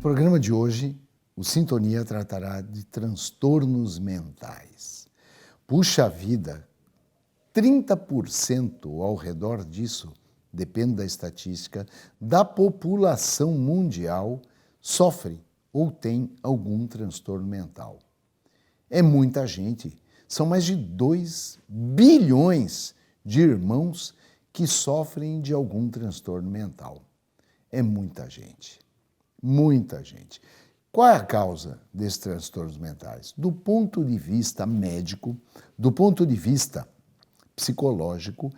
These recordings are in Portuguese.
programa de hoje, o Sintonia tratará de transtornos mentais. Puxa vida, 30% ao redor disso, depende da estatística, da população mundial sofre ou tem algum transtorno mental. É muita gente. São mais de 2 bilhões de irmãos que sofrem de algum transtorno mental. É muita gente. Muita gente. Qual é a causa desses transtornos mentais? Do ponto de vista médico, do ponto de vista psicológico,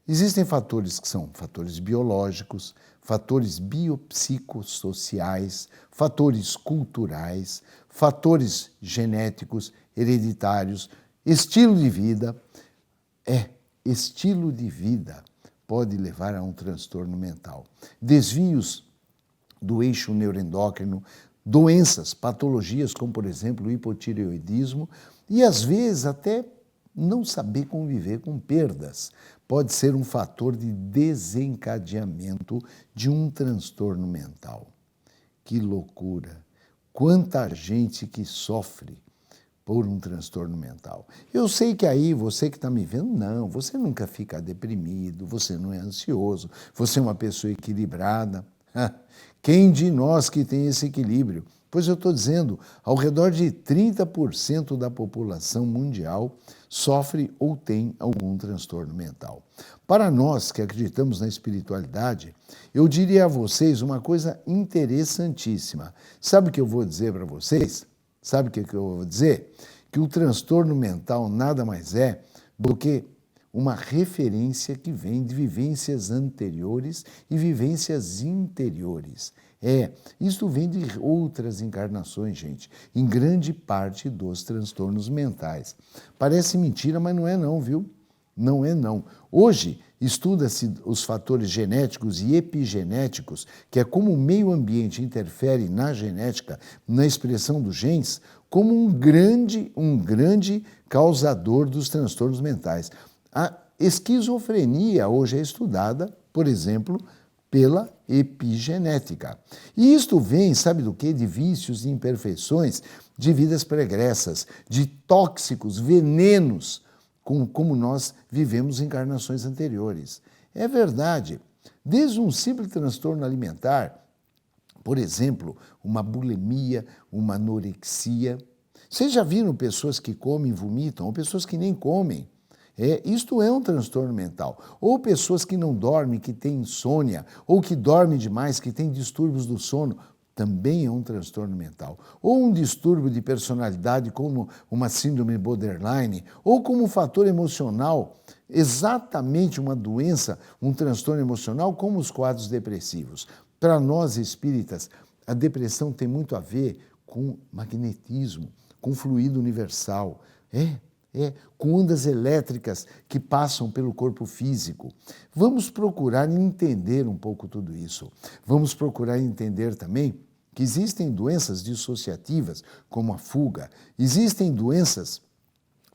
existem fatores que são fatores biológicos, fatores biopsicossociais, fatores culturais, fatores genéticos, hereditários, estilo de vida. Estilo de vida pode levar a um transtorno mental. Desvios do eixo neuroendócrino, doenças, patologias como, por exemplo, o hipotireoidismo e, às vezes, até não saber conviver com perdas. Pode ser um fator de desencadeamento de um transtorno mental. Que loucura! Quanta gente que sofre por um transtorno mental. Eu sei que aí, você que está me vendo, não, você nunca fica deprimido, você não é ansioso, você é uma pessoa equilibrada. Quem de nós que tem esse equilíbrio? Pois eu estou dizendo, ao redor de 30% da população mundial sofre ou tem algum transtorno mental. Para nós que acreditamos na espiritualidade, eu diria a vocês uma coisa interessantíssima. Sabe o que eu vou dizer para vocês? Sabe o que eu vou dizer? Que o transtorno mental nada mais é do que uma referência que vem de vivências anteriores e vivências interiores. Isso vem de outras encarnações, gente, em grande parte dos transtornos mentais. Parece mentira, mas não é não, viu? Não é não. Hoje, estuda-se os fatores genéticos e epigenéticos, que é como o meio ambiente interfere na genética, na expressão dos genes, como um grande causador dos transtornos mentais. A esquizofrenia hoje é estudada, por exemplo, pela epigenética. E isto vem, sabe do quê? De vícios e imperfeições, de vidas pregressas, de tóxicos, venenos, como nós vivemos em encarnações anteriores. É verdade. Desde um simples transtorno alimentar, por exemplo, uma bulimia, uma anorexia. Vocês já viram pessoas que comem e vomitam, ou pessoas que nem comem? Isto é um transtorno mental. Ou pessoas que não dormem, que têm insônia, ou que dormem demais, que têm distúrbios do sono, também é um transtorno mental. Ou um distúrbio de personalidade, como uma síndrome borderline, ou como um fator emocional, exatamente uma doença, um transtorno emocional, como os quadros depressivos. Para nós espíritas, a depressão tem muito a ver com magnetismo, com fluido universal. Com ondas elétricas que passam pelo corpo físico. Vamos procurar entender um pouco tudo isso. Vamos procurar entender também que existem doenças dissociativas, como a fuga, existem doenças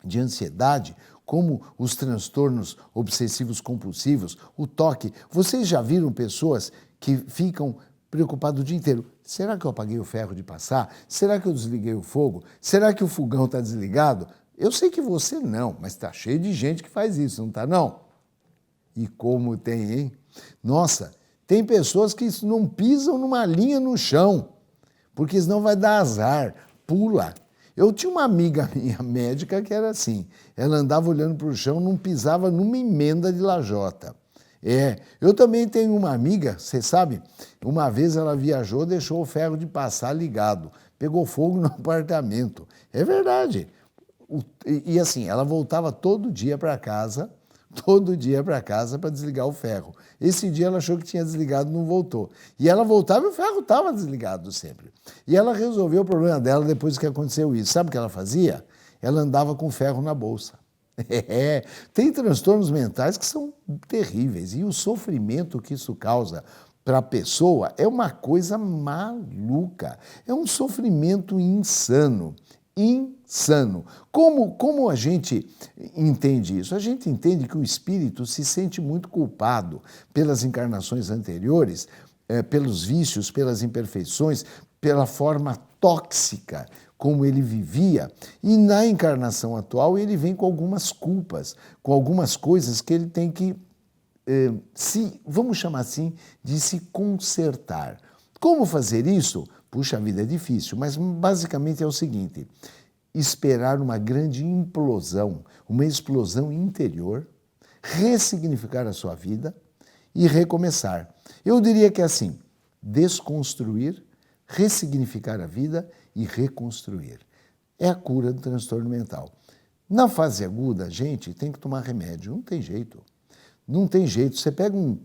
de ansiedade, como os transtornos obsessivos compulsivos, o toque. Vocês já viram pessoas que ficam preocupadas o dia inteiro? Será que eu apaguei o ferro de passar? Será que eu desliguei o fogo? Será que o fogão está desligado? Eu sei que você não, mas está cheio de gente que faz isso, não está não? E como tem, hein? Nossa, tem pessoas que não pisam numa linha no chão, porque senão vai dar azar, pula. Eu tinha uma amiga minha médica que era assim, ela andava olhando para o chão, não pisava numa emenda de lajota. Eu também tenho uma amiga, você sabe, uma vez ela viajou, deixou o ferro de passar ligado, pegou fogo no apartamento. É verdade. E assim, ela voltava todo dia para casa para desligar o ferro. Esse dia ela achou que tinha desligado, não voltou. E ela voltava e o ferro estava desligado sempre. E ela resolveu o problema dela depois que aconteceu isso. Sabe o que ela fazia? Ela andava com ferro na bolsa. Tem transtornos mentais que são terríveis. E o sofrimento que isso causa para a pessoa é uma coisa maluca. É um sofrimento insano. Como a gente entende isso? A gente entende que o espírito se sente muito culpado pelas encarnações anteriores, pelos vícios, pelas imperfeições, pela forma tóxica como ele vivia, e na encarnação atual ele vem com algumas culpas, com algumas coisas que ele tem que, vamos chamar assim, de se consertar. Como fazer isso? Puxa, a vida é difícil, mas basicamente é o seguinte: esperar uma grande implosão, uma explosão interior, ressignificar a sua vida e recomeçar. Eu diria que é assim: desconstruir, ressignificar a vida e reconstruir. É a cura do transtorno mental. Na fase aguda, a gente tem que tomar remédio, não tem jeito. Não tem jeito. Você pega um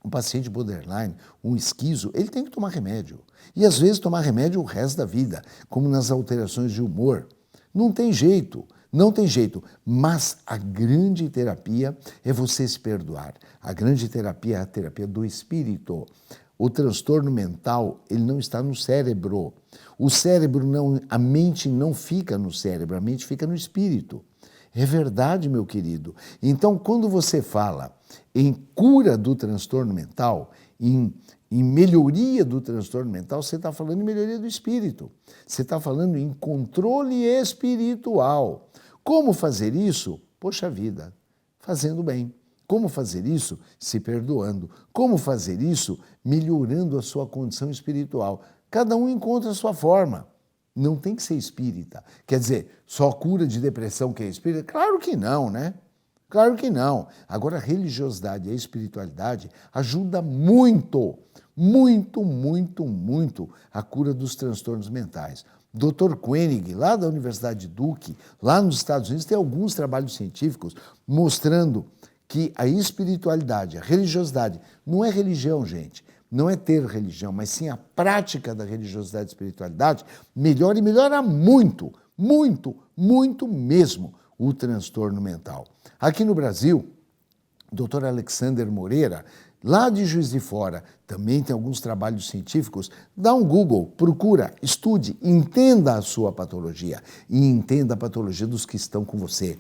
paciente borderline, um esquizo, ele tem que tomar remédio. E às vezes tomar remédio o resto da vida, como nas alterações de humor. Não tem jeito, não tem jeito. Mas a grande terapia é você se perdoar. A grande terapia é a terapia do espírito. O transtorno mental, ele não está no cérebro. O cérebro não, a mente não fica no cérebro, a mente fica no espírito. É verdade, meu querido. Então, quando você fala em cura do transtorno mental, em melhoria do transtorno mental, você está falando em melhoria do espírito. Você está falando em controle espiritual. Como fazer isso? Poxa vida, fazendo bem. Como fazer isso? Se perdoando. Como fazer isso? Melhorando a sua condição espiritual. Cada um encontra a sua forma. Não tem que ser espírita. Quer dizer, só cura de depressão que é espírita? Claro que não, né? Claro que não. Agora, a religiosidade e a espiritualidade ajuda muito, muito, muito, muito a cura dos transtornos mentais. Dr. Koenig, lá da Universidade de Duke, lá nos Estados Unidos, tem alguns trabalhos científicos mostrando que a espiritualidade, a religiosidade, não é religião, gente, não é ter religião, mas sim a prática da religiosidade e espiritualidade, melhora e melhora muito, muito, muito mesmo o transtorno mental. Aqui no Brasil, o Dr. Alexander Moreira, lá de Juiz de Fora, também tem alguns trabalhos científicos. Dá um Google, procura, estude, entenda a sua patologia e entenda a patologia dos que estão com você.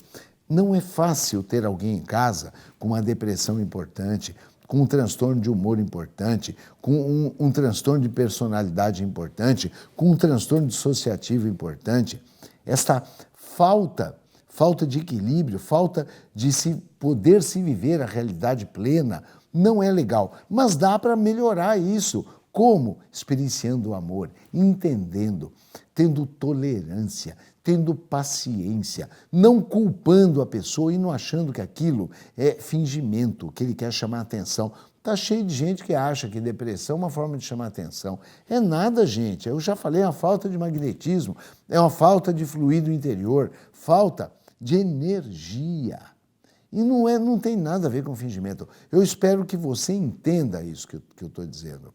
Não é fácil ter alguém em casa com uma depressão importante, com um transtorno de humor importante, com um transtorno de personalidade importante, com um transtorno dissociativo importante. Esta falta de equilíbrio, falta de poder se viver a realidade plena, não é legal. Mas dá para melhorar isso. Como? Experienciando o amor, entendendo, tendo tolerância, tendo paciência, não culpando a pessoa e não achando que aquilo é fingimento, que ele quer chamar atenção. Está cheio de gente que acha que depressão é uma forma de chamar atenção. É nada, gente. Eu já falei, é uma falta de magnetismo, é uma falta de fluido interior, falta de energia. E não tem nada a ver com fingimento. Eu espero que você entenda isso que eu estou dizendo.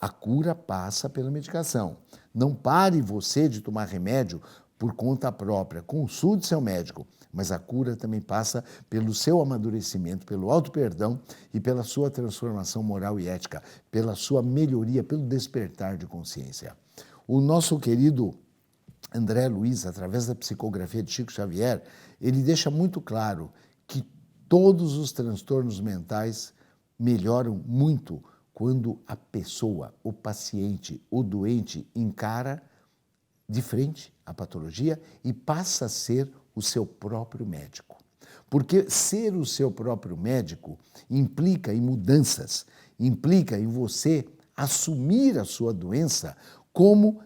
A cura passa pela medicação. Não pare você de tomar remédio por conta própria. Consulte seu médico. Mas a cura também passa pelo seu amadurecimento, pelo auto-perdão e pela sua transformação moral e ética, pela sua melhoria, pelo despertar de consciência. O nosso querido André Luiz, através da psicografia de Chico Xavier, ele deixa muito claro que todos os transtornos mentais melhoram muito quando a pessoa, o paciente, o doente encara de frente a patologia e passa a ser o seu próprio médico. Porque ser o seu próprio médico implica em mudanças, implica em você assumir a sua doença como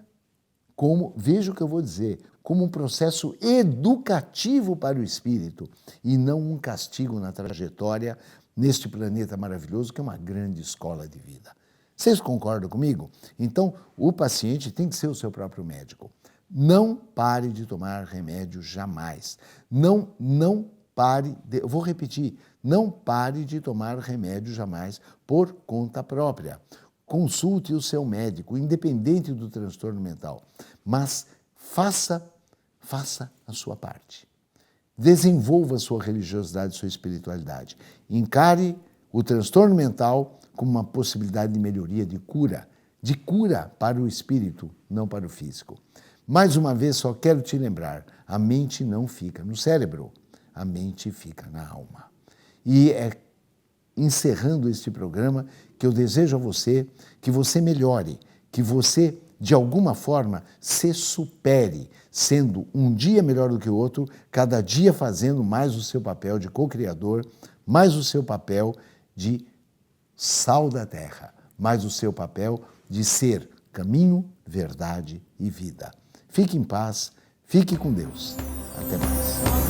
veja o que eu vou dizer, como um processo educativo para o espírito e não um castigo na trajetória neste planeta maravilhoso que é uma grande escola de vida. Vocês concordam comigo? Então, o paciente tem que ser o seu próprio médico. Não pare de tomar remédio jamais. Não pare, eu vou repetir, não pare de tomar remédio jamais por conta própria. Consulte o seu médico, independente do transtorno mental, mas faça a sua parte. Desenvolva a sua religiosidade, sua espiritualidade. Encare o transtorno mental como uma possibilidade de melhoria, de cura para o espírito, não para o físico. Mais uma vez, só quero te lembrar, a mente não fica no cérebro, a mente fica na alma. E é encerrando este programa que eu desejo a você que você melhore, que você de alguma forma, se supere, sendo um dia melhor do que o outro, cada dia fazendo mais o seu papel de co-criador, mais o seu papel de sal da terra, mais o seu papel de ser caminho, verdade e vida. Fique em paz, fique com Deus. Até mais.